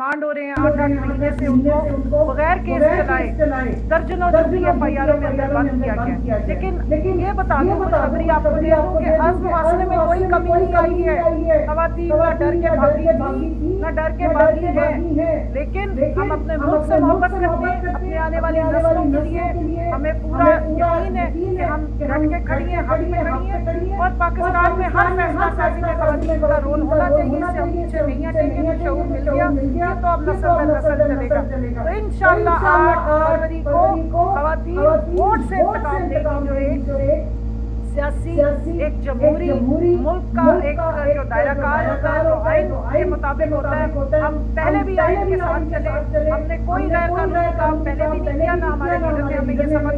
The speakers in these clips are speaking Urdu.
ریمانڈ ہو رہے ہیں 8-8 مہینے سے ان کو بغیر کیس چلائے درجنوں جرمی ایف آئی آروں میں اندر بند کیا گیا. لیکن یہ بتا دوں خوشخبری آپ کو دے دوں کہ عزم حاصل میں کوئی کمی نہیں آئی ہے. خواتین نہ ڈر کے بھاگی تھی نہ ڈر کے بھاگی ہے. لیکن ہم اپنے ملک سے محبت کرتے ہیں. اپنے آنے والی نسلوں کے لیے ہمیں پورا یقین ہے کہ ہم ڈٹ کے کھڑی ہیں, حق میں کھڑی ہیں. اور پاکستان میں ہر فیصلہ سازی میں خواتین کا رول ہونا چاہیے. اس سے ہم پیچھے نہیں ہٹیں گے. شعور مل گیا تو اب نسل در نسل چلے گا. تو انشاءاللہ 8 فروری کو خواتین ووٹ سے انتخاب دے گی جو ایک سیاسی ایک جمہوری ملک کا ایک جو دائرہ کار ہوتا ہے, جو آئین کے مطابق ہوتا ہے. ہم پہلے بھی آئین کے ساتھ چلے, ہم نے کوئی غیر قانونی کام پہلے بھی نہیں کیا, نہ ہمارے لیڈر نے ہمیں یہ سبق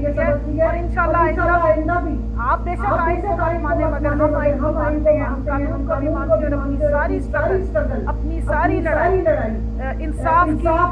دیا ہے. اور انشاءاللہ آئندہ بھی آپ بے شک آئین کو نہیں مانیں مگر ہم آئین کو مانتے ہیں, ہم قانون کو بھی مانتے ہیں. اور اپنی ساری اسٹرگل, اپنی ساری لڑائی انصاف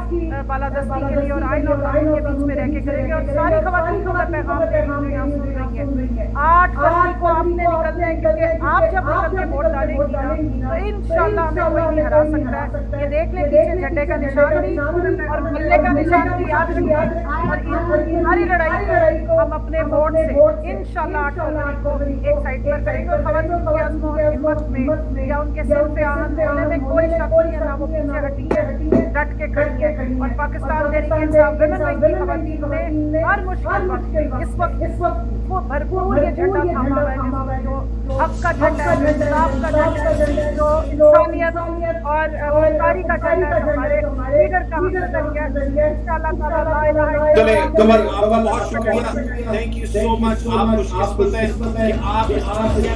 کی بالادستی کے لیے اور آئین اور قانون کے بیچ میں رہ کے کریں گے. اور ساری خواتین کو میں پیغام دے رہی ہوں جو یہاں سن رہی ہیں, 8 فروری کو آپ نے نکلنا ہے, کیونکہ آپ جب نکل کے ووٹ ڈالیں گی تو انشاءاللہ ہمیں کوئی نہیں ہرا سکتا ہے. یہ دیکھ لیں پیچھے جھنڈے کا نشان بھی اور ملے کا نشان بھی یاد رکھیں. اور ان ساری لڑائی کو ہم اپنے ووٹ سے انشاءاللہ 8 فروری کو ایک سائڈ پر کریں گے. اور خواتین کی عزم و ہمت میں یا ان کے سر پہ آہن ہونے میں کوئی شک نہیں ہے, نہ وہ پیچھے ہٹی ہے, ڈٹ کے کھڑی ہے. اور پاکستان تحریک انصاف ویمن ونگ کی خواتین نے ہر مشکل وقت اس وقت وہ بھرپور یہ جھنڈا تھاما ہوا ہے, جو حق کا جھنڈا ہے, انصاف کا جھنڈا ہے, جو انسانیت اور وفاداری کا جھنڈا ہے. ہمارے لیڈر کا ذریعہ انشاءاللہ تعالی لا الہ چلے کمر آپ کا بہت شکریہ, تھینک یو سو مچ. آپ خوش قسمت ہیں کہ آپ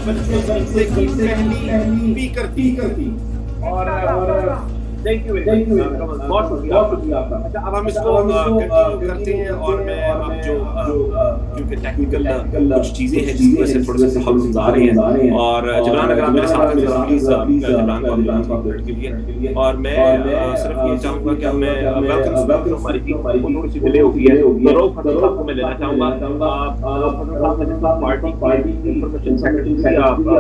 بچوں سے کی پہلی اسپیکر تھی اور تھینک یو بہت شکریہ آپ کا. اچھا اب ہم اس کو کنٹینیو کرتے ہیں اور میں اب جو کیونکہ ٹیکنیکل کچھ چیزیں ہیں جس کی وجہ سے تھوڑے سے پرابلمز آ رہے ہیں. اور جبران اگر آپ میرے ساتھ ہیں پلیز جبران کو اپنے کے لیے. اور میں صرف یہ چاہوں گا کہ میں ویلکم ہماری ٹیم کو تھوڑی سی ڈیلے ہو گئی ہے. روف حسن صاحب کو میں لینا چاہوں گا. روف حسن صاحب پارٹی کی انفارمیشن سیکرٹری سے آپ کو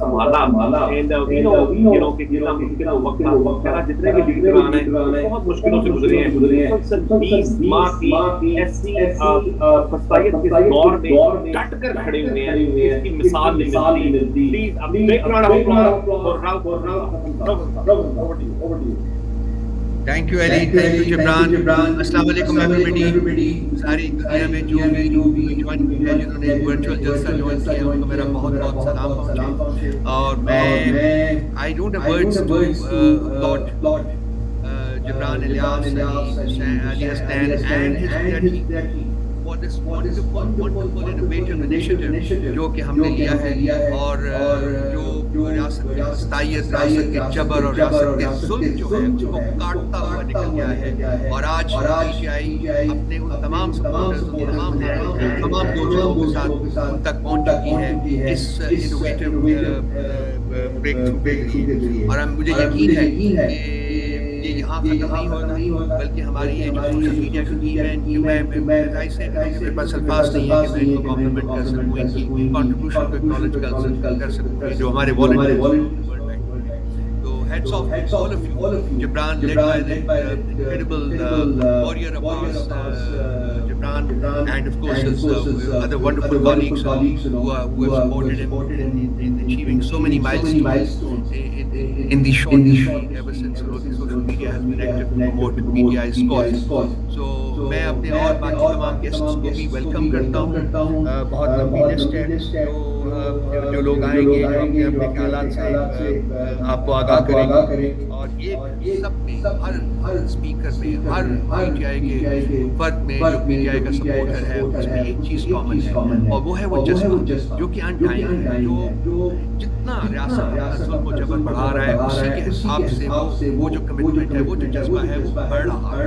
سنبھالا اینڈ وی نو کہ کتنا مشکل وقت جتنے بھی لیڈران ہیں بہت مشکلوں سے گزرے ہیں. 20 ماہ کی ایسی فسائیت کے دور میں ڈٹ کر کھڑے ہوئے ہیں, اس کی مثال نہیں ملتی. پلیز اب background thank you Ali, thank you Jibran. السلام علیکم ایوریبڈی. ساری دنیا میں جو بھی جوائن کیا ہے, جنہوں نے ورچوئل جلسہ جوائن کیا ہے, ان کو میرا بہت بہت سلام پہنچے. اور میں I don't have words to applaud Jibran Ilyas, Ali Hasnain and his team for this wonderful innovative initiative جو کہ ہم نے لیا ہے. اور جو ریاست کے ستائیت, ریاست کے جبر اور ریاست کے ظلم جو ہے اس کو کاٹتا ہوا نکل گیا ہے. اور آج پی ٹی آئی اپنے ان تمام سپورٹرز, تمام دوستوں کے ساتھ ان تک پہنچ چکی ہے اس انوویٹیو بریک تھرو کے لیے. اور مجھے یقین ہے کہ یہ یہاں ختم نہیں ہوگا, بلکہ ہماری یہ جو سوشل میڈیا کی ٹیم ہے, ان کی میں ظاہر سے میرے پاس الفاظ نہیں ہے کہ میں ان کو کمپلیمنٹ کر سکوں, ان کی کنٹریبیوشن کو اکنالج کر سکوں, جو ہمارے والنٹیئرز. تو heads off all of you. Gibran led by the incredible warrior of ours, Gibran, and of course his other wonderful colleagues who have supported him in achieving so many milestones in the short history ever since social media has been active to promote PTI's cause. So میں اپنے اور باقی تمام گیسٹس کو بھی ویلکم کرتا ہوں. بہت لمبی لسٹ ہے, جو لوگ آئیں گے جو اپنے اپنے خیالات سے آپ کو آگاہ کریں گے. اور ایک سب میں ہر اسپیکر میں, ہر پی ٹی آئی کے فرد میں جو پی ٹی آئی کا سپورٹر ہے اس میں ایک چیز کامن ہے, اور وہ ہے وہ جذبہ جو کہ انٹائم ہے, جو جتنا ریاست ظلم و جبر بڑھا رہا ہے اسی کے حساب سے وہ جو کمٹمنٹ ہے, وہ جو جذبہ ہے وہ بڑھ رہا ہے,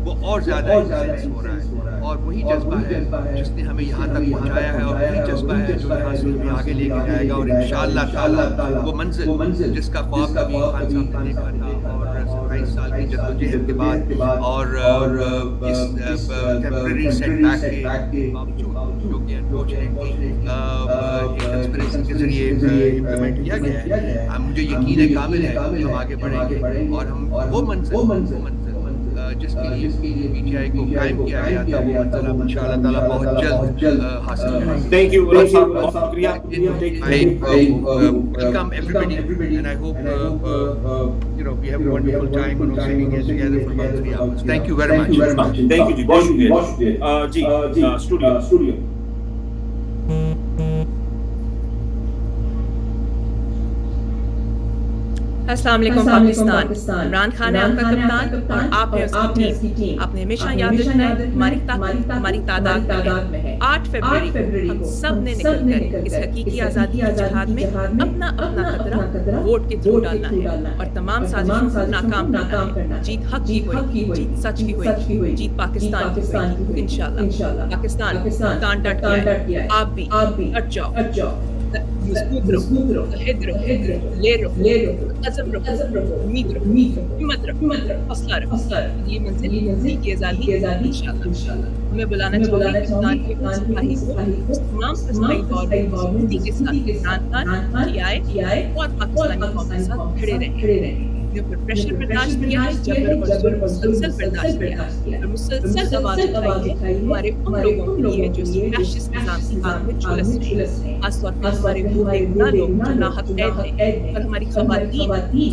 وہ اور زیادہ انٹینس ہو رہا ہے. اور وہی جذبہ ہے جس نے ہمیں یہاں تک پہنچایا ہے, اور وہی جذبہ ہے جو یہاں سے ہمیں آگے لے کے جائے گا. اور انشاءاللہ تعالی وہ منزل جس کا خواب کبھی خان صاحب نے دیکھا تھا اور 27 سال ساری جدوجہد کے بعد اور اس ٹیمپرری سیٹ بیک کے باوجود جو کہ انفارچونیٹلی کنسپریسی کے ذریعے امپلیمنٹ کیا گیا ہے، مجھے یقین ہے کامل ہے کہ ہم آگے بڑھیں گے اور ہم وہ منزل جس کے لیے پی ٹی آئی کو قائم کیا گیا تھا وہ منزل ہم انشاءاللہ تعالیٰ بہت جلد حاصل کریں گے. Thank you غلام صاحب، بہت شکریہ. I welcome everybody and I hope we have a wonderful time sitting here together for about 3 hours. Thank you very much. Thank you جی، بہت شکریہ. جی اسٹوڈیو. السلام علیکم پاکستان. عمران خان ہے آپ کا کپتان اور آپ ہیں اس کی ٹیم. آپ نے ہمیشہ یاد رکھنا ہے ہماری طاقت ہماری تعداد میں ہے. 8 فروری کو ہم سب نے نکل کر اس حقیقی آزادی کی جہاد میں اپنا خطرہ ووٹ کے تھرو ڈالنا ہے اور تمام سازشوں کو ناکام کرنا ہے. جیت حق کی ہوئی، جیت سچ کی ہوئی، جیت پاکستان کی ہوئی انشاءاللہ. پاکستان ڈٹ گیا ہے، آپ بھی ڈٹ جاؤ. مضبوط رہو، لے رہو، عزم رکھو، امید رکھو، ہمت رکھو، حوصلہ رکھو. یہ منزل کی آزادی انشاءاللہ. ہمیں بلانا چاہیے پاکستان کے سپاہی کو تمام فضائی دور میں اسی کے ساتھ عمران خان کی آئے اور پاکستانی قوم کے ساتھ کھڑے رہیں. پر پریشر برداشت کیا ہے، جبر اور مسلسل برداشت کیا اور مسلسل آواز اٹھائی ہے ہمارے ان لوگوں کے لیے جو اس فیشسٹ نظام کی آگ میں جھلس رہے ہیں. خاص طور پر ہمارے وہ بے گناہ لوگ جو ناحق قید ہیں اور ہماری خواتین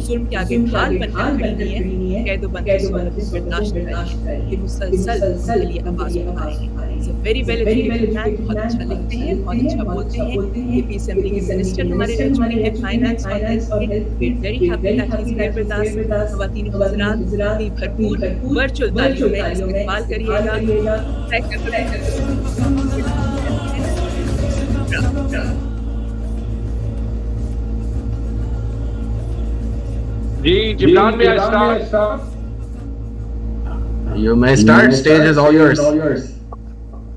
ظلم کے آگے ڈھال بن کر کھڑی ہیں، قید و بند کی صورت برداشت کریں. یہ مسلسل ان کے لیے آواز اٹھائیں گے. ویری ویل ایجوکیٹڈ مین، بہت اچھا لکھتے ہیں، بہت اچھا بولتے ہیں. یہ پی اسمبلی کے منسٹر ہمارے رہ چکے ہیں فائنانس اور ہیلتھ کے. Very happy that he is here with us. خواتین و حضرات کی بھرپور ورچوئل تعلیم میں استقبال کریے گا. جی جبران میں start. You may start. Stage is all yours.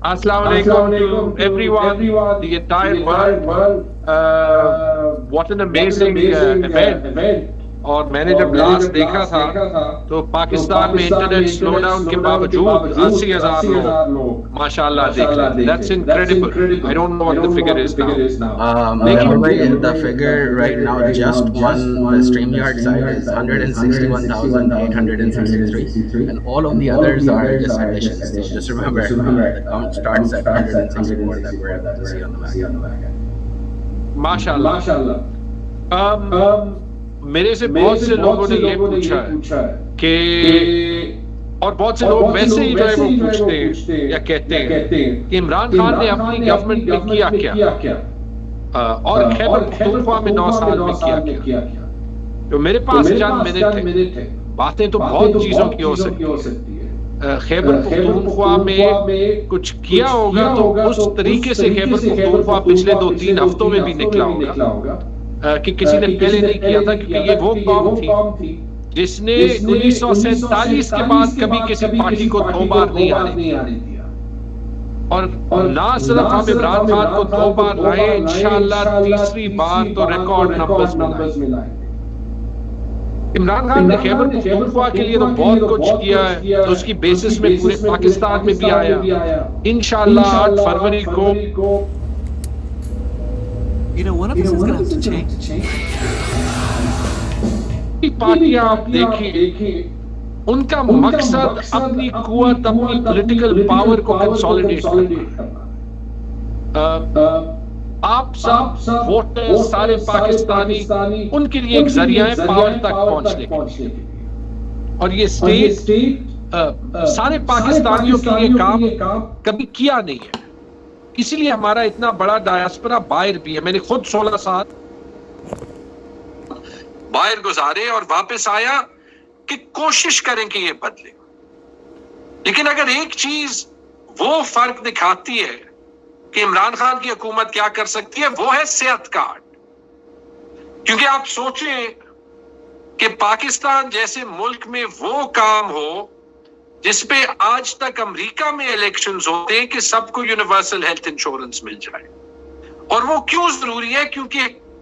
Assalamu alaikum to everyone, the entire world. What an amazing event. اور میں نے جب لاسٹ دیکھا تھا تو پاکستان میں انٹرنیٹ سلو ڈاؤن کے باوجود 80,000 لوگ ماشاءاللہ دیکھ رہے ہیں. That's incredible. I don't know what the figure is now. The figure right now just on the StreamYard side is 161,863 and all of the others are just additions. So just remember, the count starts at 164 that we're able to see on the back end. ماشاءاللہ. میرے سے بہت سے لوگوں نے یہ پوچھا ہے کہ اور بہت سے لوگ ویسے ہی جو ہے وہ پوچھتے ہیں یا کہتے ہیں کہ عمران خان نے اپنی گورنمنٹ میں کیا کیا اور خیبر پختونخوا میں 9 سال میں کیا کیا. تو میرے پاس چند منٹ تھے. باتیں تو بہت چیزوں کی ہو سکتی ہے. خیبر پختونخوا میں کچھ کیا ہوگا تو اس طریقے سے خیبر پختونخوا پچھلے 2-3 ہفتوں میں بھی نکلا ہوگا کہ کسی نے پہلے نہیں کیا تھا. کیونکہ یہ وہ قوم تھی جس نے 1947 کے بعد کبھی کسی پارٹی کو 2 بار نہیں آنے دیا. اور نہ صرف ہم عمران خان کو 2 بار لائے، انشاءاللہ تیسری بار تو ریکارڈ نمبرز میں لائیں. عمران خان نے خیبر پختونخوا کے لیے تو بہت کچھ کیا ہے، تو اس کی بیسس میں پورے پاکستان میں بھی آیا. انشاءاللہ 8 فروری کو one of us is going to have to change. پارٹیاں آپ دیکھیں، ان کا مقصد اپنی قوت، اپنی پولیٹیکل پاور کو کنسولیڈیٹ کرنا. آپ سب ووٹر، سارے پاکستانی ان کے لیے ایک ذریعہ ہے پاور تک پہنچنے کے. اور یہ اسٹیٹ سارے پاکستانیوں کے لیے کام کبھی کیا نہیں ہے. اسی لیے ہمارا اتنا بڑا ڈایاسپورا باہر بھی ہے. میں نے خود 16 سال باہر گزارے اور واپس آیا کہ کوشش کریں کہ یہ بدلے. لیکن اگر ایک چیز وہ فرق دکھاتی ہے کہ عمران خان کی حکومت کیا کر سکتی ہے، وہ ہے صحت کارڈ. کیونکہ آپ سوچیں کہ پاکستان جیسے ملک میں وہ کام ہو جس پہ آج تک امریکہ میں الیکشنز ہوتے ہیں کہ سب کو یونیورسل ہیلتھ انشورنس مل جائے. اور وہ کیوں ضروری ہے؟ کیونکہ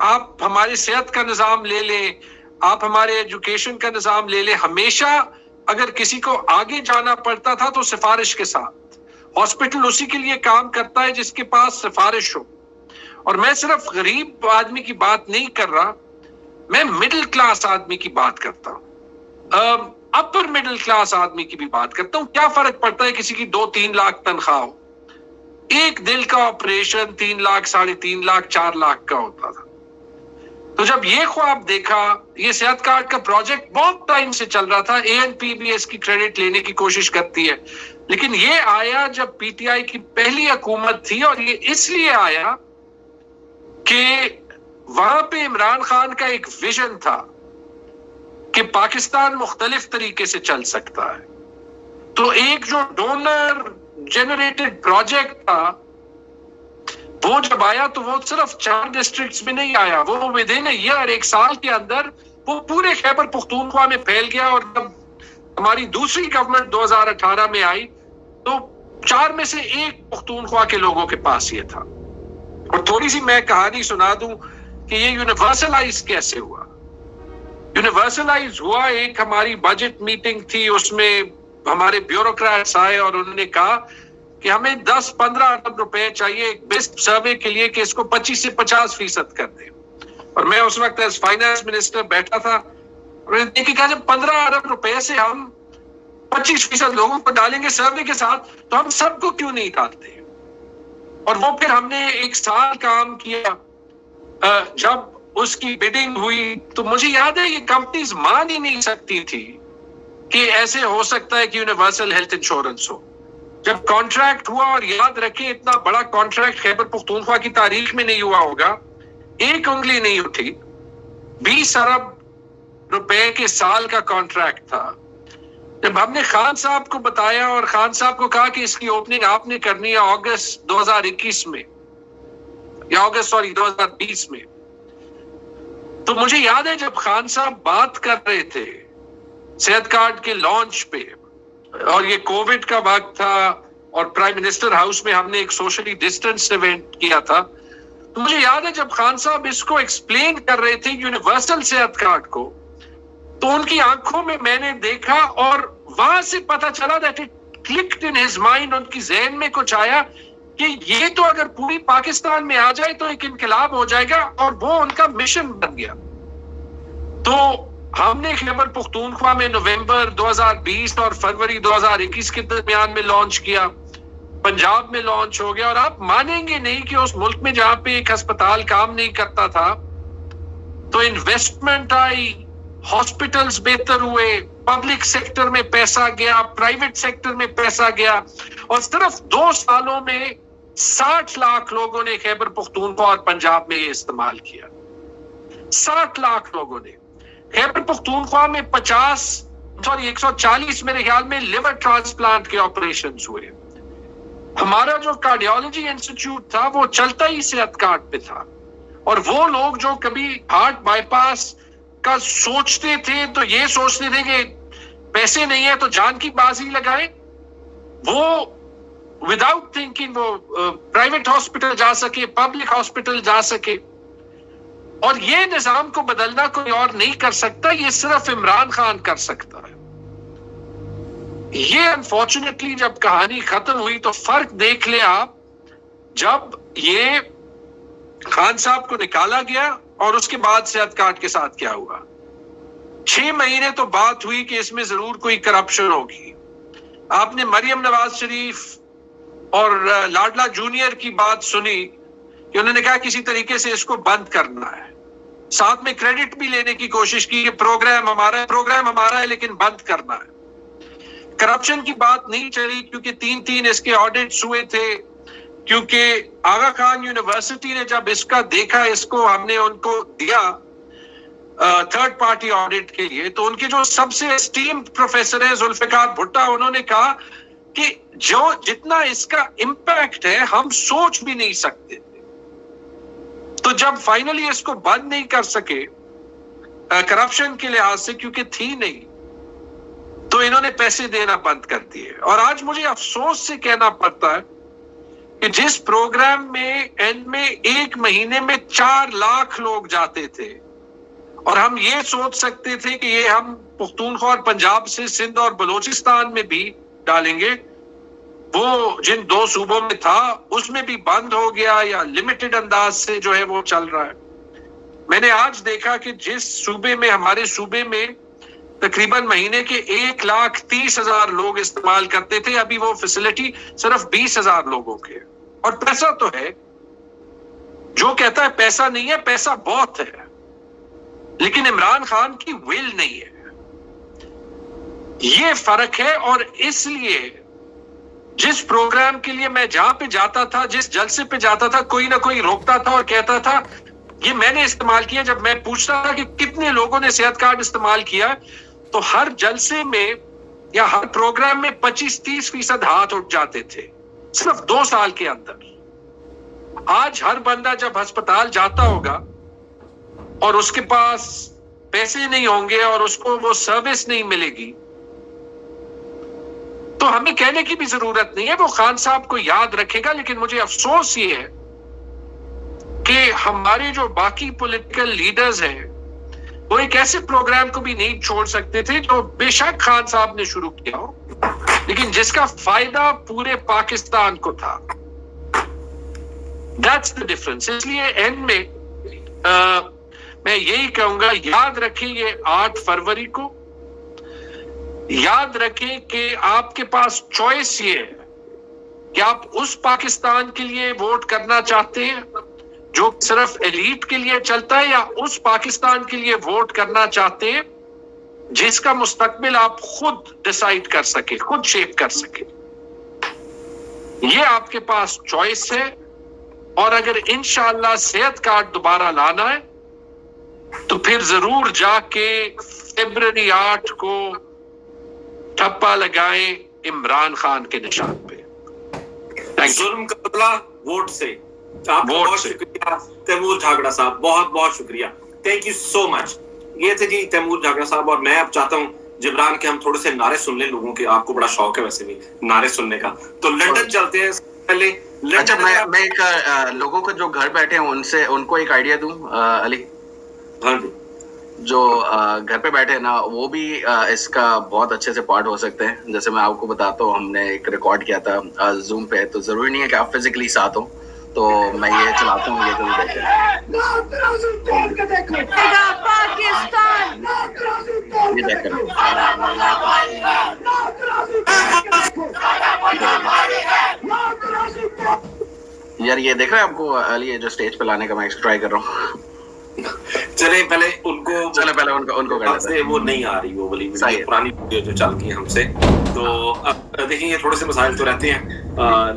آپ ہمارے صحت کا نظام لے لیں، آپ ہمارے ایجوکیشن کا نظام لے لیں، ہمیشہ اگر کسی کو آگے جانا پڑتا تھا تو سفارش کے ساتھ. ہاسپٹل اسی کے لیے کام کرتا ہے جس کے پاس سفارش ہو. اور میں صرف غریب آدمی کی بات نہیں کر رہا, میں مڈل کلاس آدمی کی بات کرتا ہوں, اپر مڈل کلاس آدمی کی بھی بات کرتا ہوں. کیا فرق پڑتا ہے کسی کی 2-3 لاکھ تنخواہ ہو, ایک دل کا آپریشن 3 لاکھ 3.5 لاکھ 4 لاکھ کا ہوتا تھا. تو جب یہ خواب دیکھا, یہ صحت کارڈ کا پروجیکٹ بہت ٹائم سے چل رہا تھا, ANP بھی اس کی کریڈٹ لینے کی کوشش کرتی ہے, لیکن یہ آیا جب PTI کی پہلی حکومت تھی, اور یہ اس لیے آیا کہ وہاں پہ عمران خان کا ایک ویژن تھا کہ پاکستان مختلف طریقے سے چل سکتا ہے. تو ایک جو ڈونر جنریٹڈ پروجیکٹ تھا وہ جب آیا تو وہ صرف 4 ڈسٹرکٹس میں نہیں آیا, وہ ودن اے ایئر, 1 سال کے اندر وہ پورے خیبر پختونخوا میں پھیل گیا. اور جب ہماری دوسری گورنمنٹ 2018 میں آئی تو 4 میں سے 1 پختونخوا کے لوگوں کے پاس یہ تھا. اور تھوڑی سی میں کہانی سنا دوں کہ یہ یونیورسلائز کیسے ہوا. یونیورسلائز ہوا, ایک ہماری بجٹ میٹنگ تھی, اس میں ہمارے بیوروکریٹس آئے اور انہوں نے کہا کہ ہمیں 10-15 ارب روپے چاہیے ایک بیسٹ سروے کے لیے کہ اس کو 25 سے 50% کر دیں. اور میں اس وقت ایز فائنانس منسٹر بیٹھا تھا, اور انہوں نے کہا جب 15 ارب روپے سے ہم 25% لوگوں کو ڈالیں گے سروے کے ساتھ تو ہم سب کو کیوں نہیں ڈالتے. اور وہ پھر ہم نے 1 سال کام کیا. جب اس کی بیڈنگ ہوئی تو مجھے یاد ہے یہ کمپنیز مان ہی نہیں سکتی تھی کہ ایسے ہو سکتا ہے کہ یونیورسل ہیلتھ انشورنس ہو. جب کانٹریکٹ ہوا, اور یاد رکھیں اتنا بڑا کانٹریکٹ خیبر پختونخوا کی تاریخ میں نہیں ہوا ہوگا, 1 انگلی نہیں اٹھی, 20 ارب روپے کے سال کا کانٹریکٹ تھا. جب ہم نے خان صاحب کو بتایا اور خان صاحب کو کہا کہ اس کی اوپننگ آپ نے کرنی ہے اگست 2021 میں یا 2020 میں, تو مجھے یاد ہے جب خان صاحب بات کر رہے تھے صحت کارڈ کے لانچ پہ, اور یہ کووڈ کا وقت تھا, اور پرائم منسٹر ہاؤس میں ہم نے ایک سوشلی ڈسٹینس ایونٹ کیا تھا, تو مجھے یاد ہے جب خان صاحب اس کو ایکسپلین کر رہے تھے یونیورسل صحت کارڈ کو, تو ان کی آنکھوں میں نے دیکھا اور وہاں سے پتا چلا that it clicked in his mind, ان کی ذہن میں کچھ آیا کہ یہ تو اگر پوری پاکستان میں آ جائے تو ایک انقلاب ہو جائے گا, اور وہ ان کا مشن بن گیا. تو ہم نے خیبر پختونخوا میں نومبر 2020 اور فروری 2021 کے درمیان میں لانچ کیا, پنجاب میں لانچ ہو گیا. اور آپ مانیں گے نہیں کہ اس ملک میں جہاں پہ ایک ہسپتال کام نہیں کرتا تھا تو انویسٹمنٹ آئی, ہاسپٹلز بہتر ہوئے, پبلک سیکٹر میں پیسہ گیا, پرائیویٹ سیکٹر میں پیسہ گیا, اور صرف 2 سالوں میں 60 لاکھ لوگوں نے خیبر پختونخوا اور پنجاب میں یہ استعمال کیا. 60 لاکھ لوگوں نے. خیبر پختونخوا میں 140 میرے خیال میں لیور ٹرانسپلانٹ کے آپریشنز ہوئے. ہمارا جو کارڈیالوجی انسٹیٹیوٹ تھا وہ چلتا ہی صحت کارڈ پہ تھا, اور وہ لوگ جو کبھی ہارٹ بائی پاس کا سوچتے تھے تو یہ سوچتے تھے کہ پیسے نہیں ہے تو جان کی بازی لگائیں, وہ وداؤٹ تھنکنگ وہ پرائیویٹ ہاسپٹل جا سکے, پبلک ہاسپٹل جا سکے. اور یہ نظام کو بدلنا کوئی اور نہیں کر سکتا, یہ صرف عمران خان کر سکتا ہے. یہ انفارچونیٹلی جب کہانی ختم ہوئی تو فرق دیکھ لیں آپ, جب یہ خان صاحب کو نکالا گیا اور اس کے بعد صحت کارڈ کے ساتھ کیا ہوا. 6 مہینے تو بات ہوئی کہ اس میں ضرور کوئی کرپشن ہوگی. آپ نے مریم نواز شریف اور لاڈلا جونیئر کی بات سنی کہ انہوں نے کہا کسی طریقے سے اس کو بند کرنا ہے, ساتھ میں کریڈٹ بھی لینے کی کوشش کی کہ پروگرام ہمارا ہے لیکن بند کرنا ہے. کرپشن کی بات نہیں چلی کیونکہ 3 اس کے آڈٹس ہوئے تھے, کیونکہ آغا خان یونیورسٹی نے جب اس کا دیکھا, اس کو ہم نے ان کو دیا تھرڈ پارٹی آڈٹ کے لیے, تو ان کے جو سب سے اسٹیمڈ پروفیسر ہیں ذوالفقار بھٹا, انہوں نے کہا کہ جتنا اس کا امپیکٹ ہے ہم سوچ بھی نہیں سکتے. تو جب فائنلی اس کو بند نہیں کر سکے کرپشن کے لحاظ سے کیونکہ تھی نہیں, تو انہوں نے پیسے دینا بند کر دیے. اور آج مجھے افسوس سے کہنا پڑتا ہے کہ جس پروگرام میں اینڈ میں 1 مہینے میں 4 لاکھ لوگ جاتے تھے, اور ہم یہ سوچ سکتے تھے کہ یہ ہم پختونخوا اور پنجاب سے سندھ اور بلوچستان میں بھی ڈالیں گے. وہ جن 2 صوبوں میں تھا اس میں بھی بند ہو گیا یا لمیٹڈ انداز سے جو ہے وہ چل رہا ہے. میں نے آج دیکھا کہ جس صوبے میں ہمارے صوبے میں تقریباً مہینے کے 1,30,000 لوگ استعمال کرتے تھے, ابھی وہ فیسلٹی صرف 20,000 لوگوں کے. اور پیسہ تو ہے, جو کہتا ہے پیسہ نہیں ہے, پیسہ بہت ہے, لیکن عمران خان کی ول نہیں ہے. یہ فرق ہے. اور اس لیے جس پروگرام کے لیے میں جہاں پہ جاتا تھا, جس جلسے پہ جاتا تھا, کوئی نہ کوئی روکتا تھا اور کہتا تھا یہ میں نے استعمال کیا. جب میں پوچھتا تھا کہ کتنے لوگوں نے صحت کارڈ استعمال کیا, تو ہر جلسے میں یا ہر پروگرام میں 25-30% ہاتھ اٹھ جاتے تھے صرف 2 سال کے اندر. آج ہر بندہ جب ہسپتال جاتا ہوگا اور اس کے پاس پیسے نہیں ہوں گے اور اس کو وہ سروس نہیں ملے گی, تو ہمیں کہنے کی بھی ضرورت نہیں ہے, وہ خان صاحب کو یاد رکھے گا. لیکن مجھے افسوس یہ ہے کہ ہمارے جو باقی پولیٹیکل لیڈرز ہیں وہ ایک ایسے پروگرام کو بھی نہیں چھوڑ سکتے تھے جو بے شک خان صاحب نے شروع کیا ہو, لیکن جس کا فائدہ پورے پاکستان کو تھا. That's the difference. اس لیے اینڈ میں میں یہی کہوں گا, یاد رکھیں یہ 8 فروری کو, یاد رکھیں کہ آپ کے پاس چوائس یہ ہے کہ آپ اس پاکستان کے لیے ووٹ کرنا چاہتے ہیں جو صرف ایلیٹ کے لیے چلتا ہے, یا اس پاکستان کے لیے ووٹ کرنا چاہتے ہیں جس کا مستقبل آپ خود ڈیسائیڈ کر سکے, خود شیپ کر سکے. یہ آپ کے پاس چوائس ہے. اور اگر انشاءاللہ صحت کارڈ دوبارہ لانا ہے تو پھر ضرور جا کے فیبرری 8 کو ٹھپا لگائیں عمران خان کے نشان پہ. ظلم کا بدلہ ووٹ سے. آپ کا بہت شکریہ تیمور جھاگڑا صاحب, بہت بہت شکریہ. تھینک یو سو مچ. یہ تھے جی تیمور جھاگڑا صاحب. اور میں اب چاہتا ہوں جبران کے ہم تھوڑے سے نعرے سن لیں لوگوں کے. آپ کو بڑا شوق ہے ویسے بھی نعرے سننے کا, تو لنڈن چلتے ہیں پہلے. اچھا میں ایک لوگوں کو جو گھر بیٹھے ہیں ان کو ایک آئیڈیا دوں علی. ہاں جی, جو گھر پہ بیٹھے ہیں نا وہ بھی اس کا بہت اچھے سے پارٹ ہو سکتے ہیں. جیسے میں آپ کو بتاتا ہوں, ہم نے ایک ریکارڈ کیا تھا زوم پہ, تو ضروری نہیں ہے کہ آپ فزیکلی ساتھ ہوں, تو میں یہ چلاتا ہوں, یہ ضرور دیکھیں. یہ دیکھ کر یار یہ دیکھ رہے ہیں آپ کو علی, جو اسٹیج پہ لانے کا میں ٹرائی کر رہا ہوں. چلے پہلے ان کو کر لیتے ہیں. وہ نہیں آ رہی وہ والی پرانی ویڈیو جو چلتی ہیں ہم سے. تو اب دیکھیں یہ تھوڑے سے مسائل تو رہتے ہیں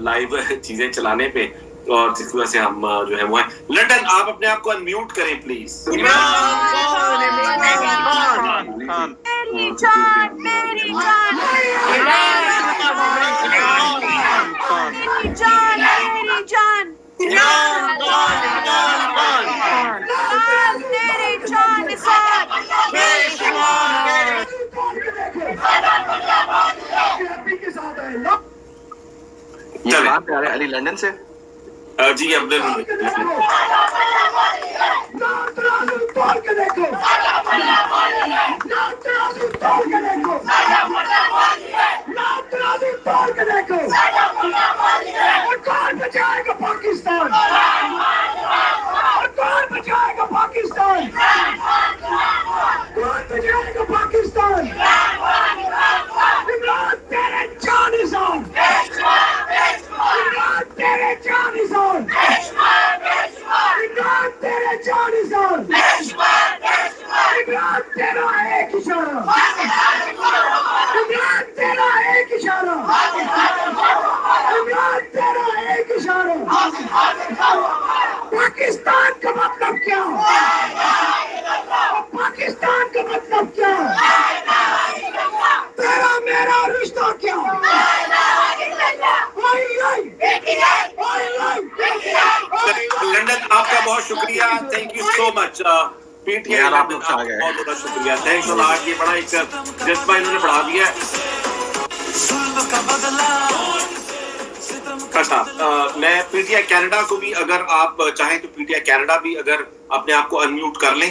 لائیو چیزیں چلانے پہ, اور جس کی وجہ سے ہم جو ہے وہ ہیں. لنڈن آپ اپنے آپ کو انمیوٹ کریں پلیز. علی لندن سے جی عبد پاکستان کا مطلب کیا؟ پاکستان کا مطلب کیا؟ تیرا میرا رشتہ کیا؟ لنڈن آپ کا بہت شکریہ. Thank you so much. P T I آپ کا بہت بہت شکریہ. تھینکس اور آج یہ بڑا ایک جذبہ انہوں نے بڑھا دیا ہے. میں پی ٹی آئی کینیڈا کو بھی اگر آپ چاہیں تو پی ٹی آئی کینیڈا بھی اگر اپنے آپ کو انمیوٹ کر لیں